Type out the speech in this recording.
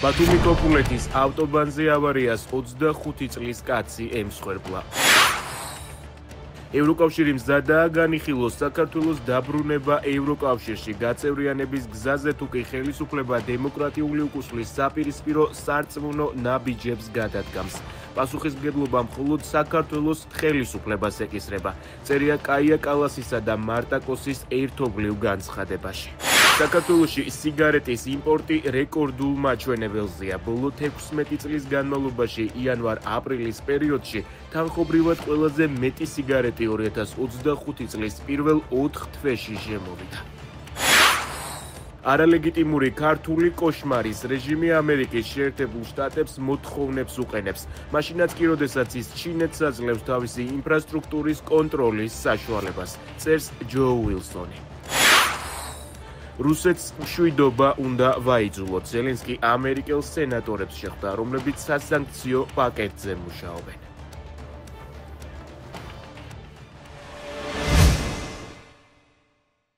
ბათუმი კოპულეთის ავტობანზე ავარიას 25 წლის კაცი ემსხვერპლა. ევროკავშირი მზადაა განიხილოს საქართველოს დაბრუნება ევროკავშირში გაწევრიანების გზაზე თუ კი ხელისუფლება დემოკრატიული უკუსლის საპირისპირო სარწმუნო ნაბიჯებს გადადგამს. პასუხისმგებლობა მხოლოდ საქართველოს ხელისუფლებას ეკისრება. წერია კაია კალასისა და მარტა კოსის ერთობლივ განცხადებაში. საქართველოში სიგარეტის იმპორტი რეკორდულ მაჩვენებელზეა. ბოლო 16 წლის განმავლობაში იანვარ-აპრილის პერიოდში თანხობრივად ყველაზე მეტი სიგარეტი 2025 წლის პირველ 4 თვეში შემოვიდა. არალეგიტიმური ქართული კოშმარის რეჟიმი ამერიკის შეერთებულ შტატებს მოთხოვნებს უყენებს. მაშინაც კი, როდესაც ის ჩინეთს აძლევს თავისი ინფრასტრუქტურის კონტროლის საშუალებას, წერს ჯო უილსონი. რუსეთს მშვიდობა უნდა ვაიძულოთ. ზელენსკი ამერიკელ სენატორებს შეხვდა, რომლებიც სასანქციო პაკეტზე მუშაობენ.